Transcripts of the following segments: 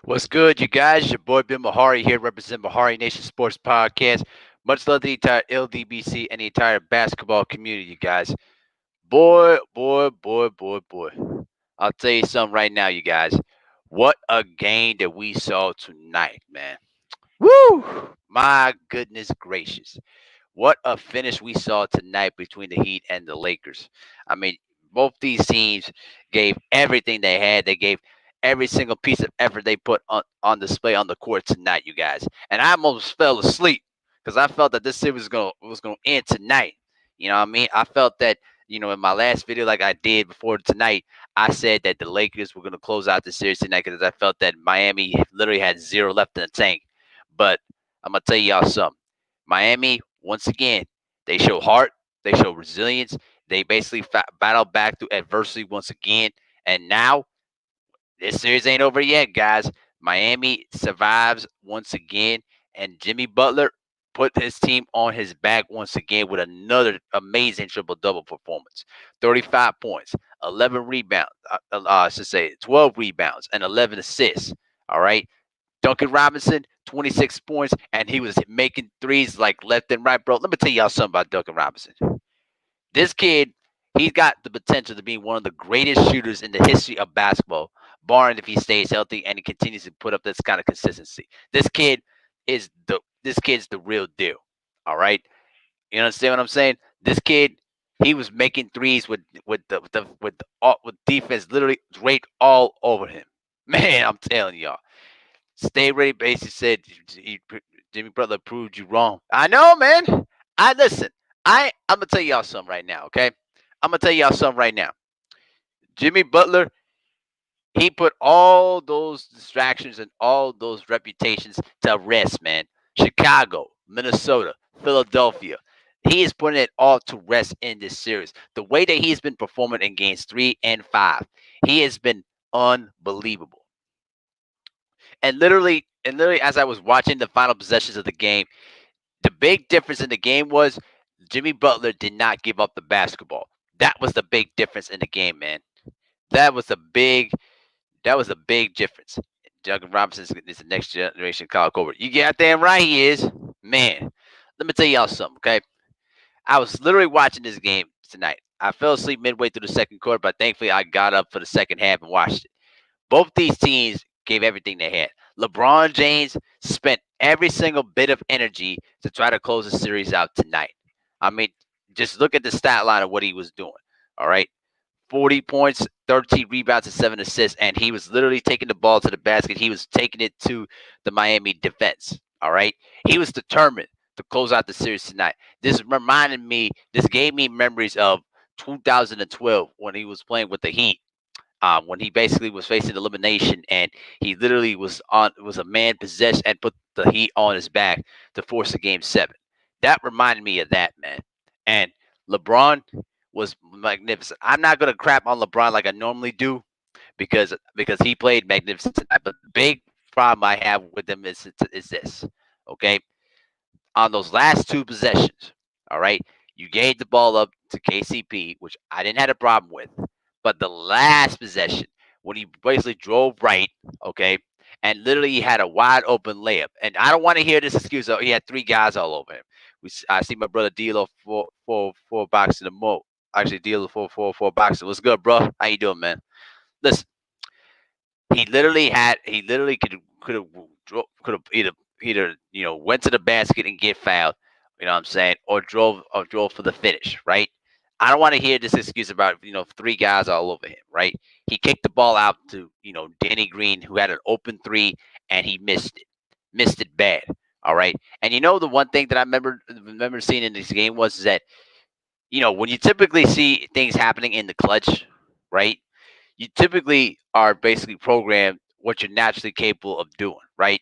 What's good, you guys? Your boy Ben Mahari here, representing Mahari Nation Sports Podcast. Much love to the entire LDBC and the entire basketball community, you guys. Boy. I'll tell you something right now, you guys. What a game that we saw tonight, man. Woo! My goodness gracious. What a finish we saw tonight between the Heat and the Lakers. I mean, both these teams gave everything they had. They gave every single piece of effort they put on display on the court tonight, you guys. And I almost fell asleep because I felt that this series was gonna end tonight. You know what I mean? I felt that, in my last video, like I did before tonight, I said that the Lakers were gonna close out the series tonight because I felt that Miami literally had zero left in the tank. But I'm gonna tell y'all something. Miami, once again, they show heart, they show resilience. They basically battle back through adversity once again. And now this series ain't over yet, guys. Miami survives once again, and Jimmy Butler put his team on his back once again with another amazing triple double performance. 35 points, 11 rebounds, I should say 12 rebounds, and 11 assists. All right. Duncan Robinson, 26 points, and he was making threes like left and right, bro. Let me tell y'all something about Duncan Robinson. This kid, he's got the potential to be one of the greatest shooters in the history of basketball, barring if he stays healthy and he continues to put up this kind of consistency. This kid's the real deal. All right, you understand what I'm saying? This kid, he was making threes with defense literally draped all over him. Man, I'm telling y'all. Stay ready basically said Jimmy Butler proved you wrong. I know, man. I listen. I'm gonna tell y'all something right now, okay? I'm gonna tell y'all something right now. Jimmy Butler, he put all those distractions and all those reputations to rest, man. Chicago, Minnesota, Philadelphia. He is putting it all to rest in this series. The way that he's been performing in games 3 and 5, he has been unbelievable. And literally, as I was watching the final possessions of the game, the big difference in the game was Jimmy Butler did not give up the basketball. That was the big difference in the game, man. That was a big that was a big difference. Duncan Robinson is the next generation Kyle Korver. You got damn right he is. Man, let me tell y'all something, okay? I was literally watching this game tonight. I fell asleep midway through the second quarter, but thankfully I got up for the second half and watched it. Both these teams gave everything they had. LeBron James spent every single bit of energy to try to close the series out tonight. I mean, just look at the stat line of what he was doing. All right. 40 points, 13 rebounds, and 7 assists. And he was literally taking the ball to the basket. He was taking it to the Miami defense. All right. He was determined to close out the series tonight. This gave me memories of 2012 when he was playing with the Heat, when he basically was facing elimination and he literally was a man possessed and put the Heat on his back to force a game 7. That reminded me of that, man. And LeBron was magnificent. I'm not gonna crap on LeBron like I normally do because he played magnificent tonight. But the big problem I have with him is this. Okay, on those last two possessions, all right, you gave the ball up to KCP, which I didn't have a problem with. But the last possession, when he basically drove right, okay, and literally he had a wide open layup. And I don't want to hear this excuse of he had three guys all over him. I see my brother D'Lo for boxing the mo. Actually, D'Lo for boxing. What's good, bro? How you doing, man? Listen, he literally could have either went to the basket and get fouled, you know what I'm saying, or drove for the finish, right? I don't want to hear this excuse about three guys all over him, right? He kicked the ball out to Danny Green, who had an open three, and he missed it bad. All right, and the one thing that I remember seeing in this game was that when you typically see things happening in the clutch, right? You typically are basically programmed what you're naturally capable of doing, right?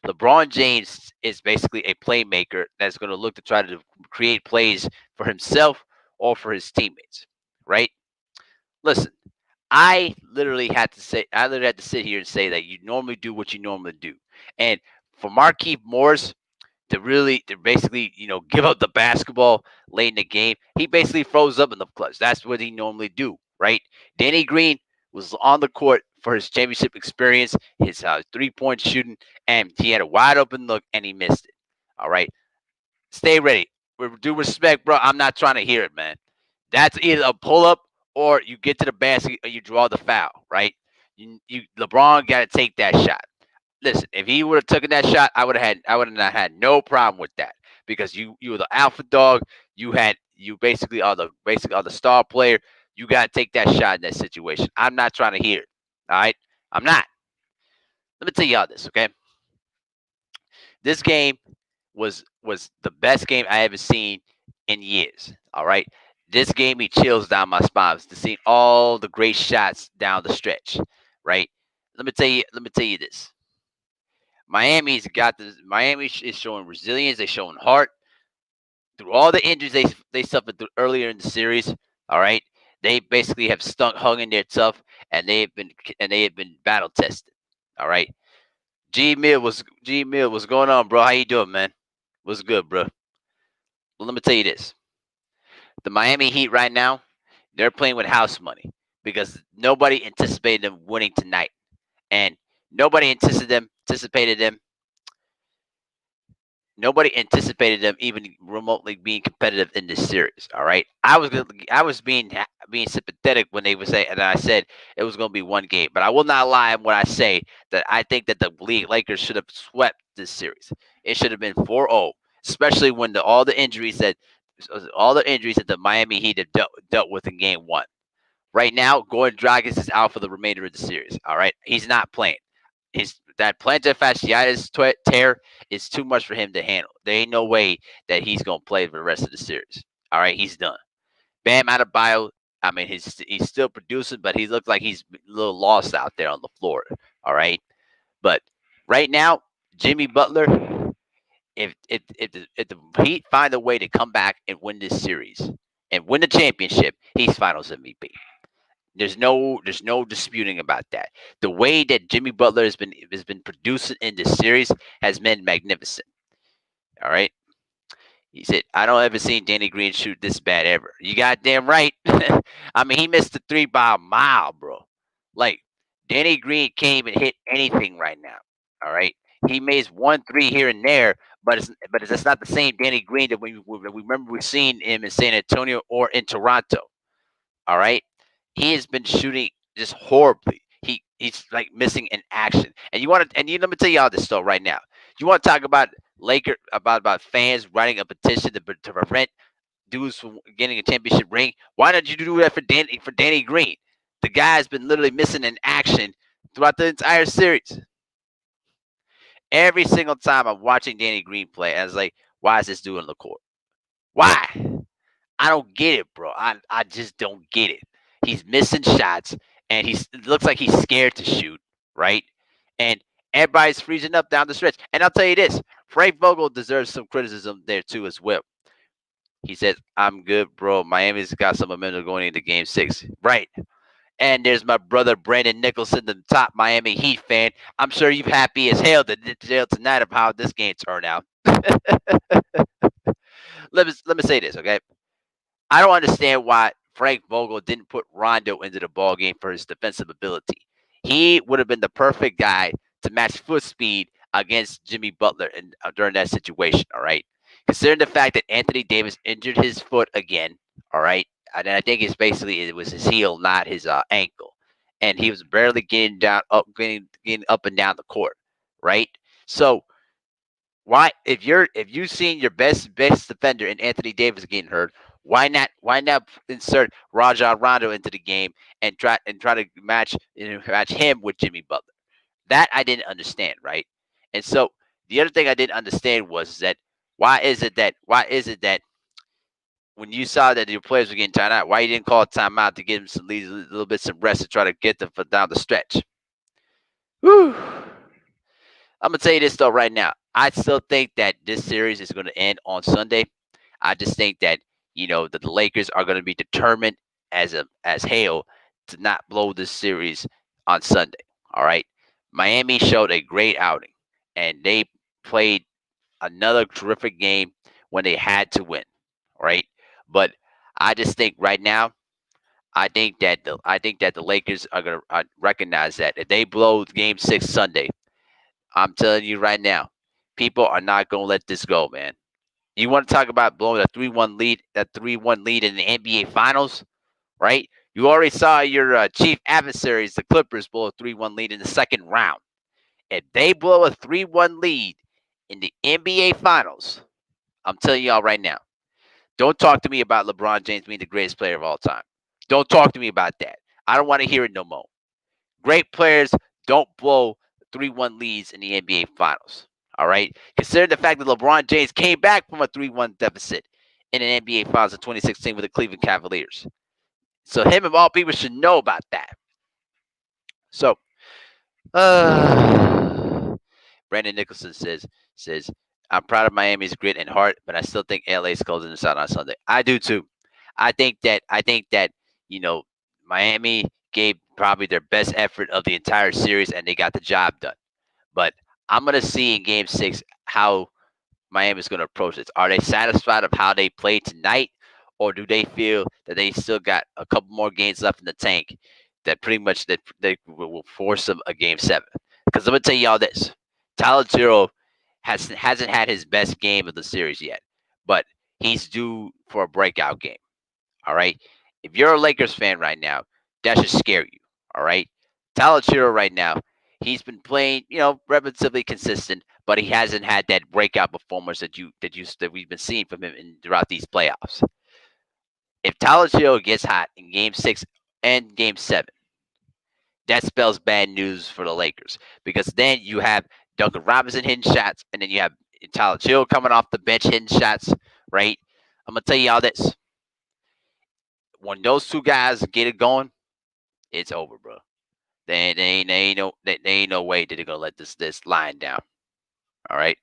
LeBron James is basically a playmaker that's going to look to try to create plays for himself or for his teammates, right? Listen, I literally had to sit here and say that you normally do what you normally do. And for Marquise Morris to basically, give up the basketball late in the game, he basically froze up in the clutch. That's what he normally do, right? Danny Green was on the court for his championship experience, his 3-point shooting, and he had a wide open look and he missed it. All right, stay ready. With due respect, bro, I'm not trying to hear it, man. That's either a pull up or you get to the basket or you draw the foul, right? You LeBron got to take that shot. Listen, if he would have taken that shot, I would have not had no problem with that because you were the alpha dog. You basically are the star player. You got to take that shot in that situation. I'm not trying to hear it. All right, I'm not. Let me tell y'all this, okay? This game was the best game I ever seen in years. All right, this gave me chills down my spine to see all the great shots down the stretch. Right. Let me tell you this. Miami is showing resilience. They're showing heart through all the injuries they suffered through earlier in the series. All right, they basically have hung in there tough, and they have been battle tested. All right, G Mill, what's going on, bro? How you doing, man? What's good, bro? Well, let me tell you this: the Miami Heat right now, they're playing with house money because nobody anticipated them winning tonight, and nobody anticipated them Nobody anticipated them even remotely being competitive in this series. All right, I was being sympathetic when they would say, and I said it was going to be one game, but I will not lie when I say that I think that the league Lakers should have swept this series. It should have been 4-0, especially when all the injuries that the Miami Heat have dealt with in Game One. Right now, Gordon Dragic is out for the remainder of the series. All right, he's not playing. That plantar fasciitis tear is too much for him to handle. There ain't no way that he's gonna play for the rest of the series. All right, he's done. Bam Adebayo, I mean, he's still producing, but he looks like he's a little lost out there on the floor. All right, but right now, Jimmy Butler, if the Heat find a way to come back and win this series and win the championship, he's Finals MVP. There's no disputing about that. The way that Jimmy Butler has been producing in this series has been magnificent. All right. He said, I don't ever seen Danny Green shoot this bad ever. You goddamn right. I mean, he missed the three by a mile, bro. Like, Danny Green can't even hit anything right now. All right. He makes 1 3 here and there, but it's not the same Danny Green that we remember we seen him in San Antonio or in Toronto. All right. He has been shooting just horribly. He's like missing in action. And let me tell y'all this stuff right now. You want to talk about about fans writing a petition to prevent dudes from getting a championship ring? Why don't you do that for Danny Green? The guy's been literally missing in action throughout the entire series. Every single time I'm watching Danny Green play, I was like, why is this dude on the court? Why? I don't get it, bro. I just don't get it. He's missing shots, and it looks like he's scared to shoot, right? And everybody's freezing up down the stretch. And I'll tell you this: Frank Vogel deserves some criticism there too as well. He says, "I'm good, bro. Miami's got some momentum going into Game 6, right?" And there's my brother Brandon Nicholson, the top Miami Heat fan. I'm sure you're happy as hell tonight of how this game turned out. Let me say this, okay? I don't understand why Frank Vogel didn't put Rondo into the ball game for his defensive ability. He would have been the perfect guy to match foot speed against Jimmy Butler during that situation. All right, considering the fact that Anthony Davis injured his foot again. All right, and I think it was his heel, not his ankle, and he was barely getting up and down the court. Right, so why if you've seen your best defender in Anthony Davis getting hurt, why not insert Rajon Rondo into the game and try to match him with Jimmy Butler? That I didn't understand, right? And so the other thing I didn't understand was that why is it that when you saw that your players were getting tired out, why you didn't call a timeout to give them some leads, a little bit some rest to try to get them down the stretch? Whew. I'm gonna tell you this though right now. I still think that this series is going to end on Sunday. I just think that that the Lakers are going to be determined as hell to not blow this series on Sunday. All right, Miami showed a great outing, and they played another terrific game when they had to win. All right, but I just think right now I think that the Lakers are gonna recognize that if they blow Game 6 Sunday, I'm telling you right now, people are not gonna let this go, man. You want to talk about blowing a 3-1 lead in the NBA Finals, right? You already saw your chief adversaries, the Clippers, blow a 3-1 lead in the second round. If they blow a 3-1 lead in the NBA Finals, I'm telling y'all right now, don't talk to me about LeBron James being the greatest player of all time. Don't talk to me about that. I don't want to hear it no more. Great players don't blow 3-1 leads in the NBA Finals. All right? Consider the fact that LeBron James came back from a 3-1 deficit in an NBA Finals in 2016 with the Cleveland Cavaliers. So him of all people should know about that. So, Brandon Nicholson says I'm proud of Miami's grit and heart, but I still think LA's closing this out on Sunday. I do too. I think that you know Miami gave probably their best effort of the entire series, and they got the job done. But I'm gonna see in Game 6 how Miami's going to approach this. Are they satisfied of how they played tonight, or do they feel that they still got a couple more games left in the tank that pretty much that they will force them a Game 7? Because I'm gonna tell y'all this: Tyler Zero hasn't had his best game of the series yet, but he's due for a breakout game. All right. If you're a Lakers fan right now, that should scare you. All right. Tyler Hero right now, he's been playing, relatively consistent, but he hasn't had that breakout performance that we've been seeing from him throughout these playoffs. If Tyler Hero gets hot in Game 6 and Game 7, that spells bad news for the Lakers because then you have Duncan Robinson hitting shots, and then you have Tyler Hero coming off the bench hitting shots. Right. I'm gonna tell you all this: when those two guys get it going, it's over, bro. They ain't no way that they're gonna let this line down. All right,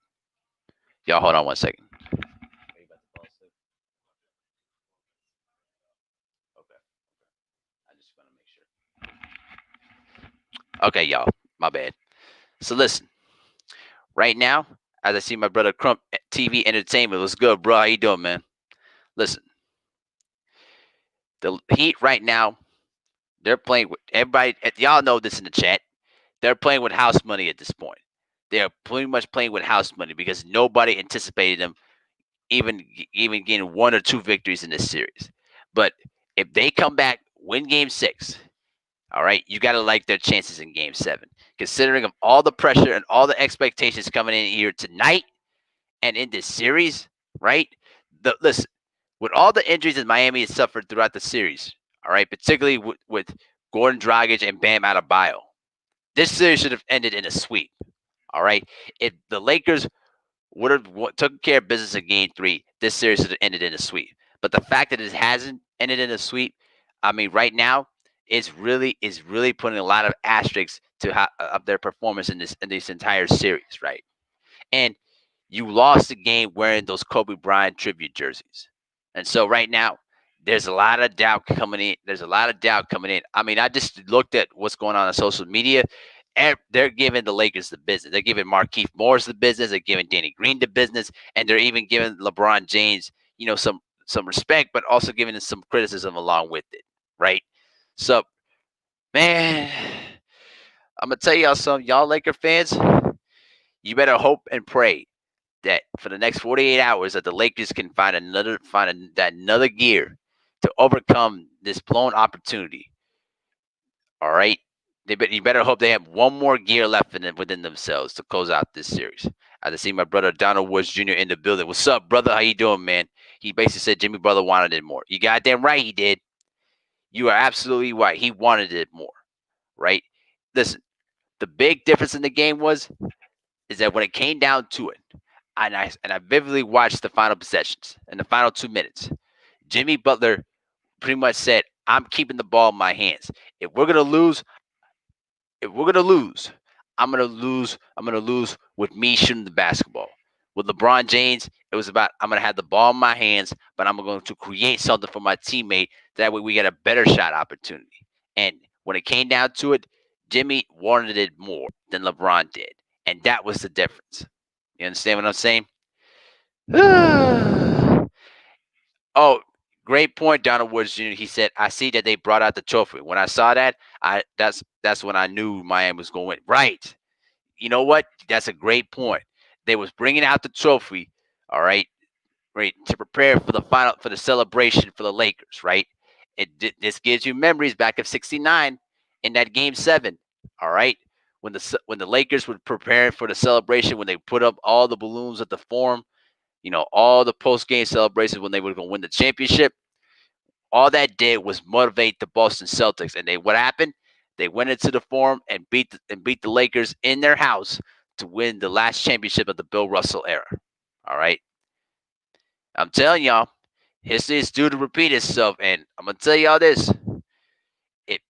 y'all, hold on one second. Okay, I just want to make sure. Okay, y'all, my bad. So listen, right now, as I see my brother Crump TV Entertainment, what's good, bro? How you doing, man? Listen, the Heat right now, they're playing with everybody. Y'all know this in the chat. They're playing with house money at this point. They're pretty much playing with house money because nobody anticipated them even getting one or two victories in this series. But if they come back, win Game 6, all right, you got to like their chances in Game 7, considering of all the pressure and all the expectations coming in here tonight and in this series, right? Listen, with all the injuries that Miami has suffered throughout the series, all right, particularly with Gordon Dragic and Bam Adebayo, this series should have ended in a sweep. All right, if the Lakers would have took care of business in Game 3, this series would have ended in a sweep. But the fact that it hasn't ended in a sweep, I mean, right now, it's really putting a lot of asterisks to of their performance in this entire series, right? And you lost the game wearing those Kobe Bryant tribute jerseys, and so right now. There's a lot of doubt coming in. There's a lot of doubt coming in. I mean, I just looked at what's going on social media. They're giving the Lakers the business. They're giving Markieff Morris the business. They're giving Danny Green the business, and they're even giving LeBron James, some respect, but also giving him some criticism along with it, right? So, man, I'm gonna tell y'all something, y'all Laker fans. You better hope and pray that for the next 48 hours that the Lakers can that another gear to overcome this blown opportunity. All right. You better hope they have one more gear left within themselves to close out this series. As I see my brother Donald Woods Jr. in the building. What's up, brother? How you doing, man? He basically said Jimmy Butler wanted it more. You goddamn right he did. You are absolutely right. He wanted it more, right? Listen, the big difference in the game is that when it came down to it, and I vividly watched the final possessions and the final 2 minutes, Jimmy Butler pretty much said, "I'm keeping the ball in my hands. If we're gonna lose, if we're gonna lose, I'm gonna lose. I'm gonna lose with me shooting the basketball. With LeBron James, it was about I'm gonna have the ball in my hands, but I'm going to create something for my teammate. That way, we get a better shot opportunity. And when it came down to it, Jimmy wanted it more than LeBron did, and that was the difference. You understand what I'm saying? Oh, Great point, Donald Woods Jr. He said, "I see that they brought out the trophy. When I saw that, that's when I knew Miami was going to win." Right. You know what? That's a great point. They was bringing out the trophy. All right. Right, to prepare for the final for the celebration for the Lakers, right? This gives you memories back of '69 in that Game 7. All right, when the Lakers were preparing for the celebration, when they put up all the balloons at the Forum, all the post game celebrations when they were going to win the championship. All that did was motivate the Boston Celtics, and what happened? They went into the Forum and beat the Lakers in their house to win the last championship of the Bill Russell era. All right, I'm telling y'all, history is due to repeat itself, and I'm gonna tell y'all this: it,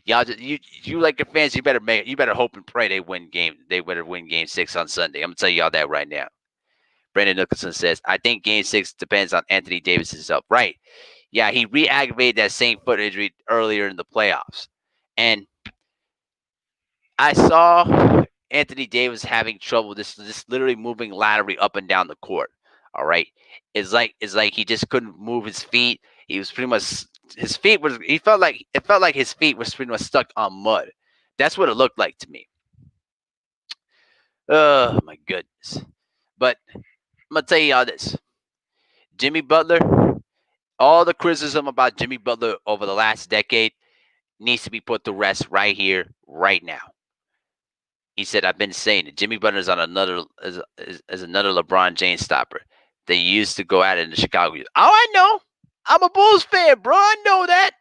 y'all, you like your fans, you better hope and pray they better win Game 6 on Sunday. I'm gonna tell y'all that right now. Brandon Nicholson says, I think Game 6 depends on Anthony Davis's health. Right? Yeah, he re-aggravated that same foot injury earlier in the playoffs, and I saw Anthony Davis having trouble just literally moving laterally up and down the court. All right. It's like he just couldn't move his feet. He was pretty much his feet was he felt like it felt like his feet was pretty much stuck on mud. That's what it looked like to me. Oh my goodness. But I'm gonna tell you all this. Jimmy Butler, all the criticism about Jimmy Butler over the last decade needs to be put to rest right here, right now. He said, "I've been saying it. Jimmy Butler is on another is another LeBron James stopper. They used to go at it in the Chicago. Oh, I know. I'm a Bulls fan, bro. I know that.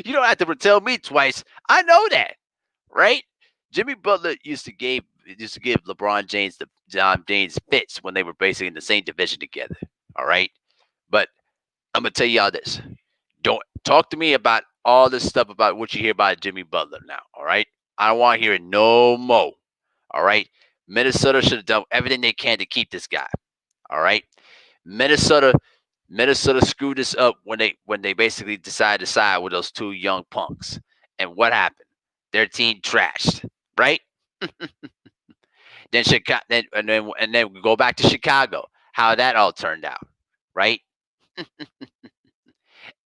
You don't have to tell me twice. I know that, right? Jimmy Butler used to give LeBron James the John James fits when they were basically in the same division together. All right, but I'm gonna tell y'all this. Don't talk to me about all this stuff about what you hear about Jimmy Butler now. All right. I don't want to hear it no more. All right. Minnesota should have done everything they can to keep this guy. All right. Minnesota Minnesota screwed this up when they basically decided to side with those two young punks. And what happened? Their team trashed, right? Then Chicago, then we go back to Chicago. How that all turned out, right?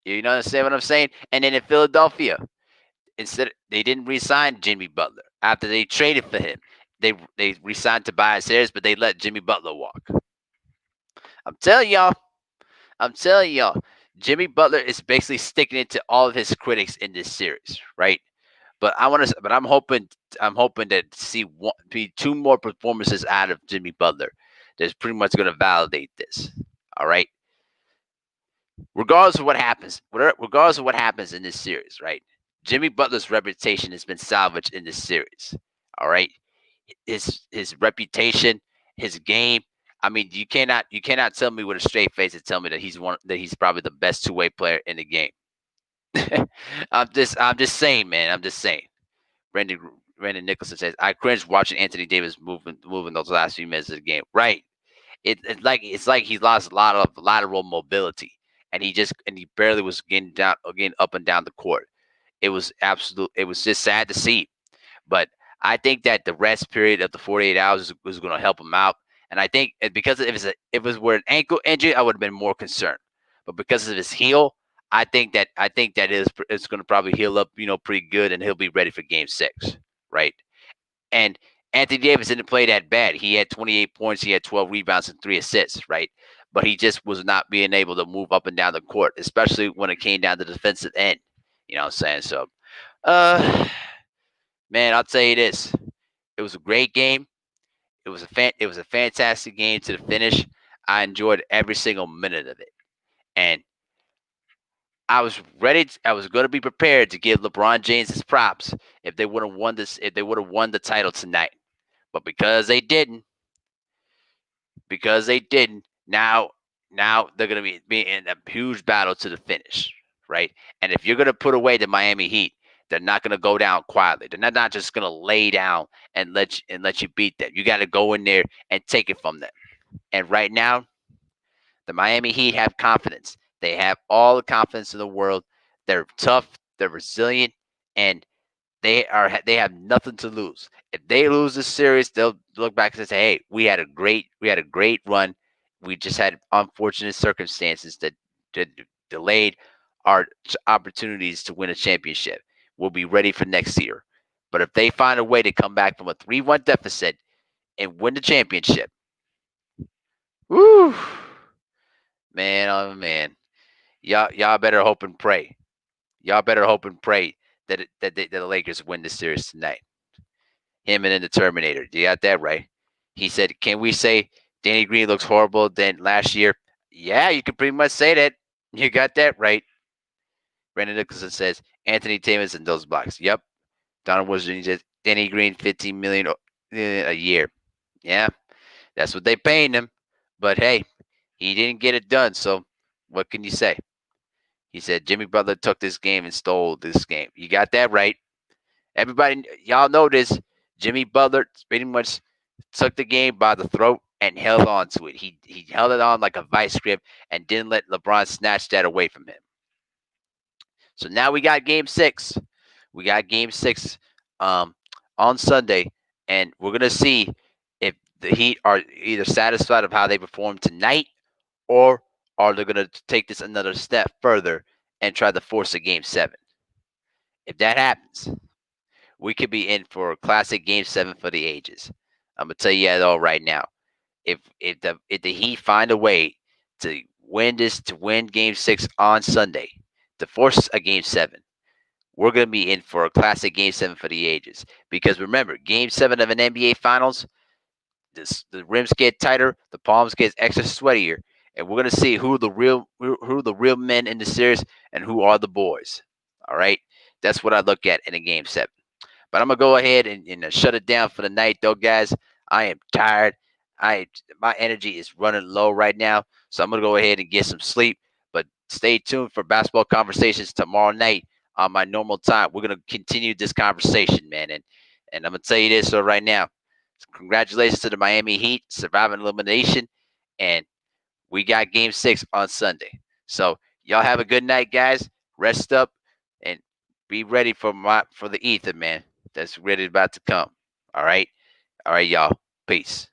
You know what I'm saying? And then in Philadelphia, instead they didn't re-sign Jimmy Butler after they traded for him. They re-signed Tobias Harris, but they let Jimmy Butler walk. I'm telling y'all, I'm telling y'all, Jimmy Butler is basically sticking it to all of his critics in this series, right? But I'm hoping to be two more performances out of Jimmy Butler. That's pretty much going to validate this. All right. Regardless of what happens in this series, right? Jimmy Butler's reputation has been salvaged in this series. All right, his reputation, his game. I mean, you cannot tell me with a straight face and tell me that he's probably the best two-way player in the game. I'm just saying, man. I'm just saying. Brandon Brandon Nicholson says, I cringe watching Anthony Davis moving those last few minutes of the game. Right. It's like he lost a lot of lateral mobility, and he barely was getting up and down the court. It was just sad to see. But I think that the rest period of the 48 hours was going to help him out. And I think because if it was were an ankle injury, I would have been more concerned. But because of his heel, I think that it's going to probably heal up, pretty good, and he'll be ready for Game 6, right? And Anthony Davis didn't play that bad. He had 28 points, he had 12 rebounds and 3 assists, right? But he just was not being able to move up and down the court, especially when it came down to the defensive end. You know what I'm saying? So, uh, man, I'll tell you this: it was a great game. It was a fantastic game to the finish. I enjoyed every single minute of it, and I was going to be prepared to give LeBron James his props if they would have won this. If they would have won the title tonight, but because they didn't, now they're going to be in a huge battle to the finish, right? And if you're going to put away the Miami Heat, they're not going to go down quietly. They're not just going to lay down and let you beat them. You got to go in there and take it from them. And right now, the Miami Heat have confidence. They have all the confidence in the world. They're tough. They're resilient, and they have nothing to lose. If they lose this series, they'll look back and say, "Hey, we had a great run. we just had unfortunate circumstances that delayed our opportunities to win a championship. We'll be ready for next year. But if they find a way to come back from a 3-1 deficit and win the championship, woo, man, oh man, y'all better hope and pray. Y'all better hope and pray that the Lakers win the series tonight. Him and then the Terminator. You got that right. He said, "Can we say Danny Green looks horrible than last year?" Yeah, you can pretty much say that. You got that right. Brandon Nicholson says Anthony Davis and those blocks. Yep. Donald Wilson says Danny Green 15 million a year. Yeah, that's what they paying him. But hey, he didn't get it done. So what can you say? He said Jimmy Butler took this game and stole this game. You got that right. Everybody, y'all know this. Jimmy Butler pretty much took the game by the throat and held on to it. He held it on like a vice grip and didn't let LeBron snatch that away from him. So now we got game 6. We got game 6 on Sunday, and we're gonna see if the Heat are either satisfied of how they performed tonight, or are they gonna take this another step further and try to force a game 7. If that happens, we could be in for a classic game 7 for the ages. I'm gonna tell you that all right now. If the Heat find a way to win game 6 on Sunday, to force a game 7, we're gonna be in for a classic game 7 for the ages. Because remember, game 7 of an NBA Finals, the rims get tighter, the palms get extra sweatier, and we're gonna see who the real men in the series and who are the boys. All right, that's what I look at in a game 7. But I'm gonna go ahead and shut it down for the night, though, guys. I am tired. My energy is running low right now, so I'm gonna go ahead and get some sleep. But stay tuned for basketball conversations tomorrow night on my normal time. We're gonna continue this conversation, man, and I'm gonna tell you this right now. Congratulations to the Miami Heat surviving elimination, and we got Game 6 on Sunday. So y'all have a good night, guys. Rest up and be ready for the ether, man. That's ready about to come. All right, y'all. Peace.